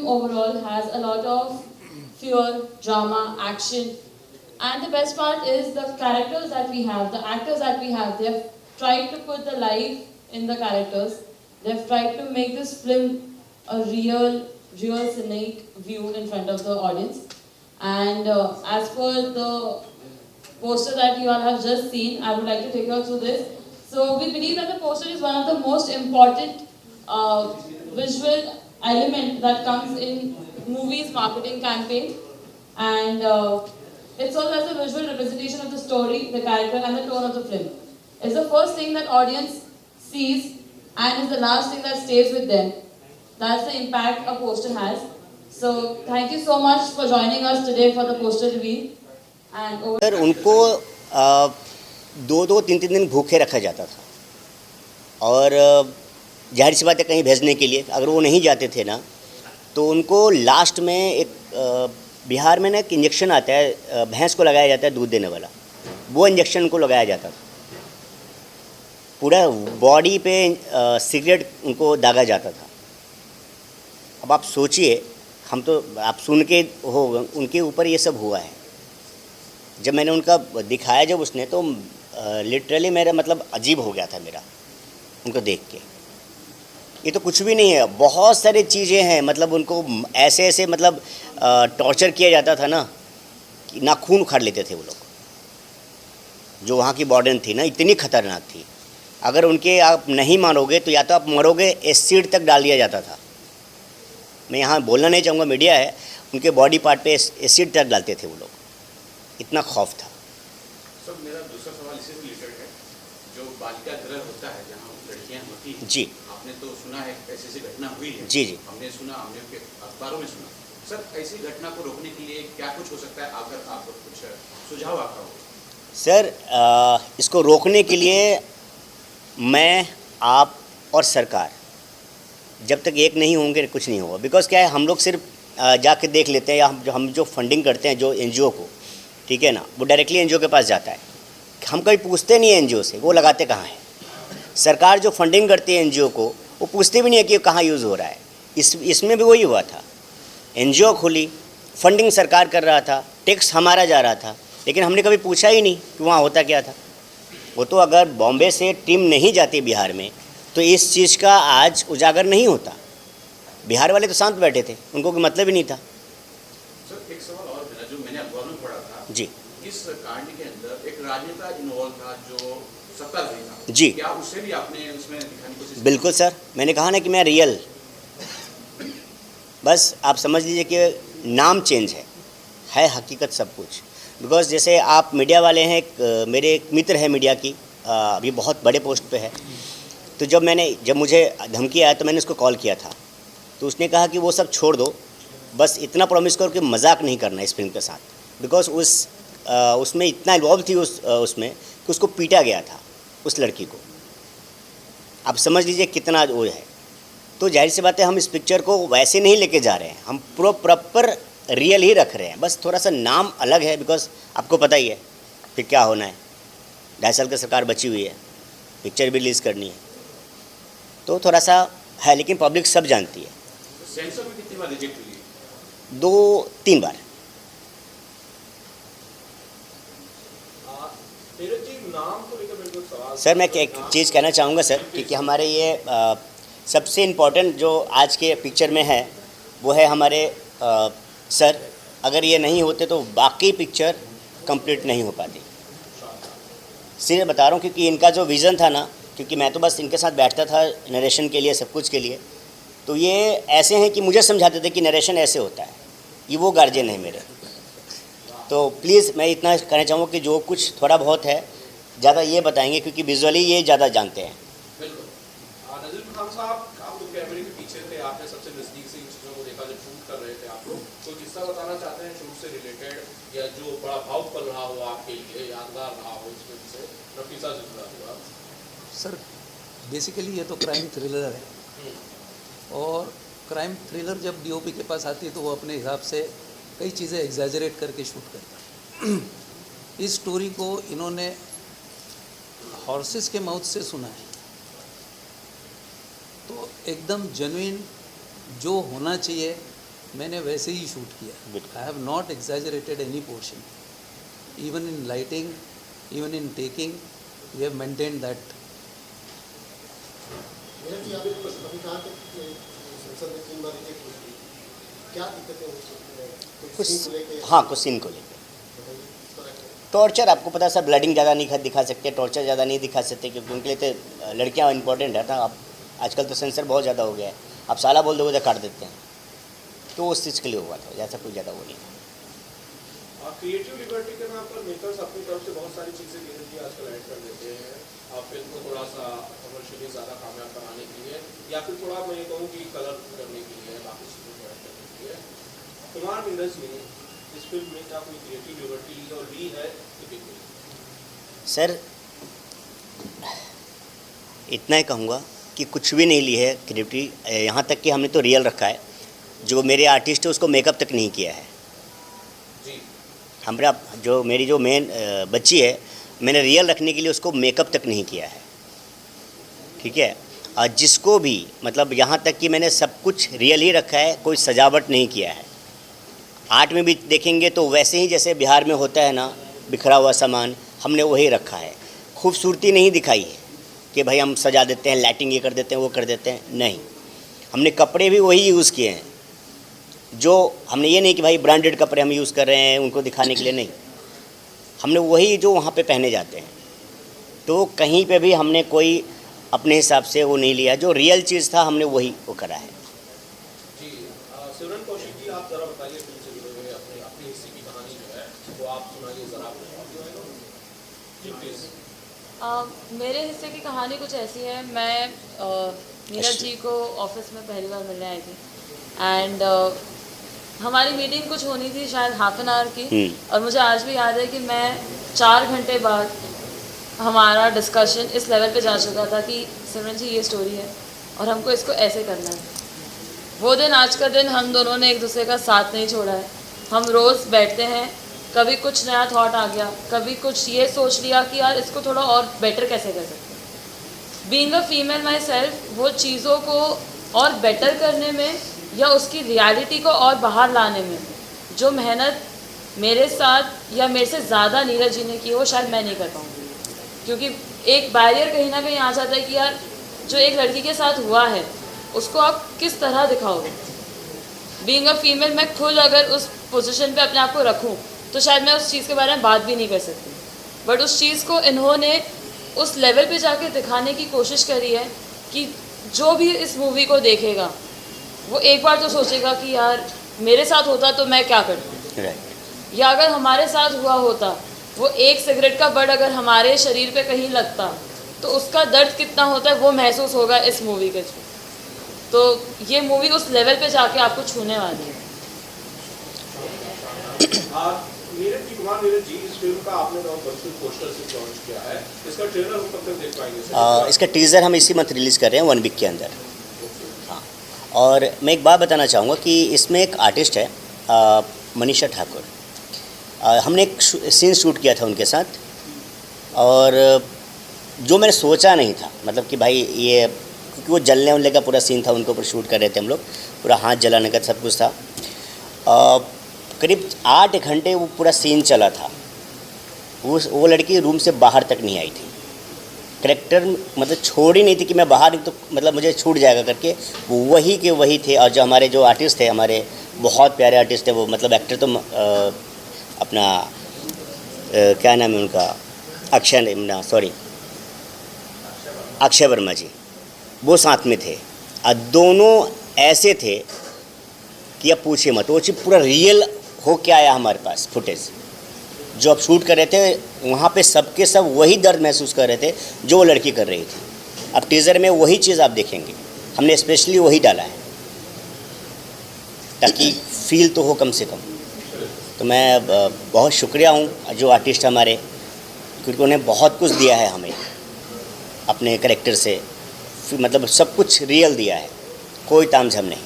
overall has a lot of fear, drama, action. And the best part is the characters that we have, the actors that we have, they've tried to put the life in the characters. They've tried to make this film a real scenic view in front of the audience. And as per the poster that you all have just seen, I would like to take you through this. So we believe that the poster is one of the most important visual element that comes in movies marketing campaign, and it serves as a visual representation of the story, the character and the tone of the film. It's the first thing that audience sees and is the last thing that stays with them. That's the impact a poster has. So thank you so much for joining us today for the poster reveal. And sir उनको 2-2, 3-3 दिन भूखे रखा जाता था और जाहिर सी बात है कहीं भेजने के लिए। अगर वो नहीं जाते थे ना तो उनको लास्ट में एक बिहार में ना एक इंजेक्शन आता है, भैंस को लगाया जाता है दूध देने वाला, वो इंजेक्शन उनको लगाया जाता था। पूरा बॉडी पे सिगरेट उनको दागा जाता था। अब आप सोचिए, हम तो आप सुन के हो उनके ऊपर ये सब हुआ है। जब मैंने उनका दिखाया जब उसने तो लिटरली मेरा मतलब अजीब हो गया था मेरा उनको देख के। ये तो कुछ भी नहीं है, बहुत सारी चीज़ें हैं। मतलब उनको ऐसे ऐसे मतलब टॉर्चर किया जाता था ना कि नाखून उखाड़ लेते थे वो लोग। जो वहाँ की वार्डन थी ना इतनी खतरनाक थी, अगर उनके आप नहीं मानोगे तो या तो आप मरोगे, एसिड तक डाल दिया जाता था। मैं यहाँ बोलना नहीं चाहूँगा, मीडिया है, उनके बॉडी पार्ट पे एसिड तक डालते थे वो लोग, इतना खौफ था। सर मेरा दूसरा सवाल इसी से रिलेटेड है, जो बालिका गृह होता है जहाँ लड़कियाँ होती हैं, जी आपने तो सुना है ऐसी घटना हुई है। जी जी हमने सुना, हमने अखबारों में सुना। सर ऐसी घटना को रोकने के लिए क्या कुछ हो सकता है, अगर आप कुछ सुझाव आपका हो? सर इसको रोकने के लिए मैं, आप और सरकार जब तक एक नहीं होंगे कुछ नहीं होगा। बिकॉज क्या है, हम लोग सिर्फ जाके देख लेते हैं, या हम जो फंडिंग करते हैं जो एनजीओ को, ठीक है ना, वो डायरेक्टली एनजीओ के पास जाता है। हम कभी पूछते नहीं है एनजीओ से वो लगाते कहाँ हैं। सरकार जो फंडिंग करती है एनजीओ को, वो पूछते भी नहीं है कि कहाँ यूज़ हो रहा है। इसमें भी वही हुआ था। एनजीओ खुली, फंडिंग सरकार कर रहा था, टैक्स हमारा जा रहा था, लेकिन हमने कभी पूछा ही नहीं कि वहाँ होता क्या था। वो तो अगर बॉम्बे से टीम नहीं जाती बिहार में तो इस चीज़ का आज उजागर नहीं होता। बिहार वाले तो शांत बैठे थे, उनको कोई मतलब ही नहीं था। सर एक सवाल और मेरा, जो मैंने अखबार में पढ़ा था जी, इस कांड के अंदर एक राजनेता इन्वॉल्व था जो सत्ताधारी था। जी। क्या उससे भी आपने उसमें दिखाने की कोशिश? बिल्कुल सर, मैंने कहा ना कि मैं रियल, बस आप समझ लीजिए कि नाम चेंज है हकीकत सब कुछ। बिकॉज जैसे आप मीडिया वाले हैं, मेरे एक मित्र है मीडिया की, अभी बहुत बड़े पोस्ट पे है। तो जब मुझे धमकी आया तो मैंने उसको कॉल किया था, तो उसने कहा कि वो सब छोड़ दो, बस इतना प्रॉमिस करो कि मजाक नहीं करना इस फिल्म के साथ। बिकॉज उसमें इतना इन्वॉल्व थी उसमें कि उसको पीटा गया था उस लड़की को। आप समझ लीजिए कितना वो है। तो जाहिर सी बात है, हम इस पिक्चर को वैसे नहीं लेके जा रहे हैं, हम प्रॉपर रियल ही रख रहे हैं। बस थोड़ा सा नाम अलग है, बिकॉज आपको पता ही है फिर क्या होना है। 2.5 साल की सरकार बची हुई है, पिक्चर भी रिलीज़ करनी है, तो थोड़ा सा है, लेकिन पब्लिक सब जानती है। सेंसर में कितनी बार रिजेक्ट हुई है? 2-3 बार। नाम को लेकर मेरे को सवाल सर मैं एक चीज़ कहना चाहूँगा सर, क्योंकि हमारे ये सबसे इम्पोर्टेंट जो आज के पिक्चर में है वो है हमारे सर। अगर ये नहीं होते तो बाकी पिक्चर कंप्लीट नहीं हो पाती। सीधे बता रहा हूँ, क्योंकि इनका जो विज़न था ना, क्योंकि मैं तो बस इनके साथ बैठता था नरेशन के लिए, सब कुछ के लिए। तो ये ऐसे हैं कि मुझे समझाते थे कि नरेशन ऐसे होता है। ये वो गार्जियन है मेरे। तो प्लीज़ मैं इतना कहना चाहूँगा कि जो कुछ थोड़ा बहुत है ज़्यादा ये बताएंगे, क्योंकि विजुअली ये ज़्यादा जानते हैं। बिल्कुल। नज़ीर खान साहब, आप लोग कैमरे के पीछे थे, आपने सबसे नज़दीक से इन चीज़ों को देखा जब शूट कर रहे थे आप लोग। कोई किस्सा बताना चाहते हैं शूट से रिलेटेड, या जो बड़ा भावुक पल रहा हो आपके लिए, यादगार रहा हो इस फिल्म से, नफीसा से जुड़ा हुआ? सर बेसिकली ये तो क्राइम थ्रिलर है, और क्राइम थ्रिलर जब डीओपी के पास आती है तो वो अपने हिसाब से कई चीज़ें एग्जैजरेट करके शूट करता है। इस स्टोरी को इन्होंने हॉर्सेस के माउथ से सुना है, तो एकदम जेन्युइन जो होना चाहिए मैंने वैसे ही शूट किया। I have not exaggerated any portion, even in lighting, even in taking, we have maintained that. कुछ सीन को लेकर टॉर्चर, आपको पता है सर, ब्लडिंग ज़्यादा नहीं दिखा सकते, टॉर्चर ज़्यादा नहीं दिखा सकते, क्योंकि उनके लिए तो लड़कियाँ इंपॉर्टेंट है ना। अब आजकल तो सेंसर बहुत ज़्यादा हो गया है, आप साला बोल दोगे तो काट देते हैं। तो उस चीज़ के लिए हुआ था, जैसा कुछ ज़्यादा वो नहीं था। क्रिएटिव लिबर्टी के नाम पर मेकर्स अपनी तरफ से बहुत सारी चीज़ें धीरे आजकल ऐड कर देते हैं, आप फिल्म को थोड़ा सा कमर्शियली ज़्यादा कामयाब बनाने के लिए, या फिर थोड़ा मैं ये कहूँ कि कलर करने के लिए, बाकी चीज़ों को ऐड करने के लिए। कुमार नीरज ने इस फिल्म में क्या कोई क्रिएटिव लिबर्टी ली और ली है कि नहीं? सर इतना ही कहूँगा कि कुछ भी नहीं ली है क्रिएटिविटी, यहाँ तक कि हमने तो रियल रखा है। जो मेरे आर्टिस्ट है उसको मेकअप तक नहीं किया है। जी हमारा जो मेरी जो मेन बच्ची है, मैंने रियल रखने के लिए उसको मेकअप तक नहीं किया है, ठीक है। और जिसको भी मतलब यहाँ तक कि मैंने सब कुछ रियल ही रखा है, कोई सजावट नहीं किया है। आर्ट में भी देखेंगे तो वैसे ही जैसे बिहार में होता है ना, बिखरा हुआ सामान, हमने वही रखा है। खूबसूरती नहीं दिखाई है कि भाई हम सजा देते हैं, लाइटिंग ये कर देते हैं, वो कर देते हैं, नहीं। हमने कपड़े भी वही यूज़ किए हैं। जो हमने ये नहीं कि भाई ब्रांडेड कपड़े हम यूज़ कर रहे हैं उनको दिखाने के लिए, नहीं। हमने वही जो वहाँ पे पहने जाते हैं। तो कहीं पे भी हमने कोई अपने हिसाब से वो नहीं लिया, जो रियल चीज़ था हमने वही वो करा है। जी सिमरन कौशिक जी, आप जरा बताइए फिल्म से जुड़े हुए अपने अपने हिस्से की कहानी जो है वो आप सुनाइए ज़रा। जी प्लीज़। मेरे हिस्से की कहानी कुछ ऐसी है। मैं नीरज जी को ऑफिस में पहली बार मिलने आई थी एंड हमारी मीटिंग कुछ होनी थी शायद हाफ एन आवर की, और मुझे आज भी याद है कि मैं 4 घंटे बाद हमारा डिस्कशन इस लेवल पे जा चुका था कि सिमरन जी ये स्टोरी है और हमको इसको ऐसे करना है। वो दिन आज का दिन हम दोनों ने एक दूसरे का साथ नहीं छोड़ा है। हम रोज़ बैठते हैं, कभी कुछ नया थॉट आ गया, कभी कुछ ये सोच लिया कि यार इसको थोड़ा और बेटर कैसे कर सकते हैं। Being a female my self, वो चीज़ों को और बेटर करने में या उसकी रियलिटी को और बाहर लाने में जो मेहनत मेरे साथ या मेरे से ज़्यादा नीरज जी ने की, वो शायद मैं नहीं कर पाऊँगी। क्योंकि एक बैरियर कहीं ना कहीं आ जाता है कि यार जो एक लड़की के साथ हुआ है उसको आप किस तरह दिखाओगे। बीइंग अ फीमेल, मैं खुद अगर उस पोजीशन पे अपने आप को रखूं तो शायद मैं उस चीज़ के बारे में बात भी नहीं कर सकती। बट उस चीज़ को इन्होंने उस लेवल पे जाके दिखाने की कोशिश करी है कि जो भी इस मूवी को देखेगा वो एक बार तो सोचेगा कि यार मेरे साथ होता तो मैं क्या करती, या अगर हमारे साथ हुआ होता, वो एक सिगरेट का बड अगर हमारे शरीर पे कहीं लगता तो उसका दर्द कितना होता है वो महसूस होगा इस मूवी के थ्रू। तो ये मूवी उस लेवल पे जाके आपको छूने वाली है। नीरज जी, कुमार नीरज जी, इस फिल्म का आपने बल्कि पोस्टर से लॉन्च किया है, इसका ट्रेलर हम कब तक देख पाएंगे? इसका टीज़र हम इसी मंथ रिलीज़ कर रहे हैं 1 वीक के अंदर। हाँ, और मैं एक बात बताना चाहूँगा कि इसमें एक आर्टिस्ट है मनीषा ठाकुर। हमने एक सीन शूट किया था उनके साथ, और जो मैंने सोचा नहीं था, मतलब कि भाई ये, क्योंकि वो जलने उलने का पूरा सीन था, उनके ऊपर शूट कर रहे थे हम लोग, पूरा हाथ जलाने का सब कुछ था। करीब 8 घंटे वो पूरा सीन चला था। वो लड़की रूम से बाहर तक नहीं आई थी। करेक्टर मतलब छोड़ ही नहीं थी कि मैं बाहर तो मतलब मुझे छूट जाएगा करके, वो वही के वही थे। और जो हमारे जो आर्टिस्ट थे, हमारे बहुत प्यारे आर्टिस्ट थे वो, मतलब एक्टर तो अपना क्या नाम है उनका, अक्षय वर्मा जी, वो साथ में थे। और दोनों ऐसे थे कि अब पूछिए मत। वो चीज़ पूरा रियल हो के आया हमारे पास फुटेज जो अब शूट कर रहे थे। वहाँ पे सबके सब वही दर्द महसूस कर रहे थे जो वो लड़की कर रही थी। अब टीज़र में वही चीज़ आप देखेंगे, हमने स्पेशली वही डाला है ताकि फील तो हो कम से कम। तो मैं बहुत शुक्रिया हूँ जो आर्टिस्ट हमारे, क्योंकि उन्हें बहुत कुछ दिया है हमें अपने करेक्टर से, मतलब सब कुछ रियल दिया है, कोई तामझाम नहीं।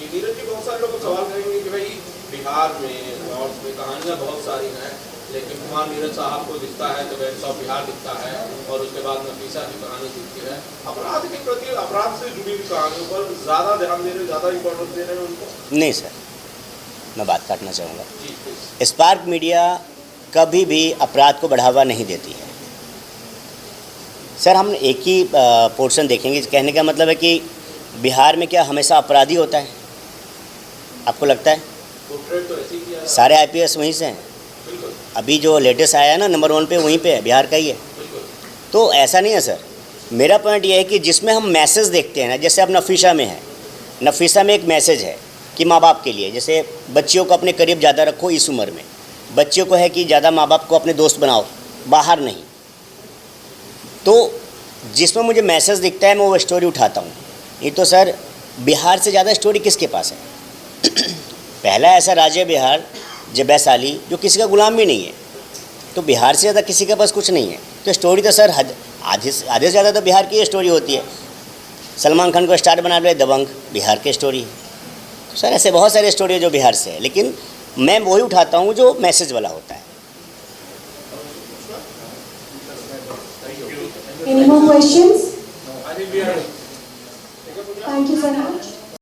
नीरज जी, बहुत सारे लोग सवाल करेंगे कि भाई बिहार में नॉर्थ में कहानियाँ बहुत सारी हैं, लेकिन कुमार नीरज साहब को दिखता है तो वेल्स ऑफ बिहार दिखता है, और उसके बाद नफीसा की कहानी दिखती है। अपराध के प्रति, अपराध से जुड़ी हुई कहानियों पर ज़्यादा ध्यान दे रहे, ज़्यादा इंपॉर्टेंस दे रहे हैं उनको? नहीं सर, मैं बात काटना चाहूँगा। स्पार्क मीडिया कभी भी अपराध को बढ़ावा नहीं देती है सर। हम एक ही पोर्शन देखेंगे। कहने का मतलब है कि बिहार में क्या हमेशा अपराधी होता है? आपको लगता है? तो सारे आईपीएस वहीं से हैं। अभी जो लेटेस्ट आया है ना नंबर 1 पे, वहीं पे है, बिहार का ही है। तो ऐसा नहीं है सर। मेरा पॉइंट ये है कि जिसमें हम मैसेज देखते हैं ना, जैसे अब नफीसा में है, नफीसा में एक मैसेज है कि माँ बाप के लिए, जैसे बच्चियों को अपने करीब ज़्यादा रखो इस उम्र में, बच्चियों को है कि ज़्यादा माँ बाप को अपने दोस्त बनाओ, बाहर नहीं। तो जिसमें मुझे मैसेज दिखता है मैं वो स्टोरी उठाता हूँ। ये तो सर बिहार से ज़्यादा स्टोरी किसके पास है? पहला ऐसा राज्य है बिहार जो वैशाली, जो किसी का गुलाम भी नहीं है। तो बिहार से ज़्यादा किसी के पास कुछ नहीं है। तो स्टोरी तो सर आधे से ज़्यादा तो बिहार की स्टोरी होती है। सलमान खान को स्टार बना लो, दबंग बिहार की स्टोरी है। तो सर ऐसे बहुत सारे स्टोरी है जो बिहार से है, लेकिन मैं वही उठाता हूँ जो मैसेज वाला होता है। Any more questions? Thank you so much.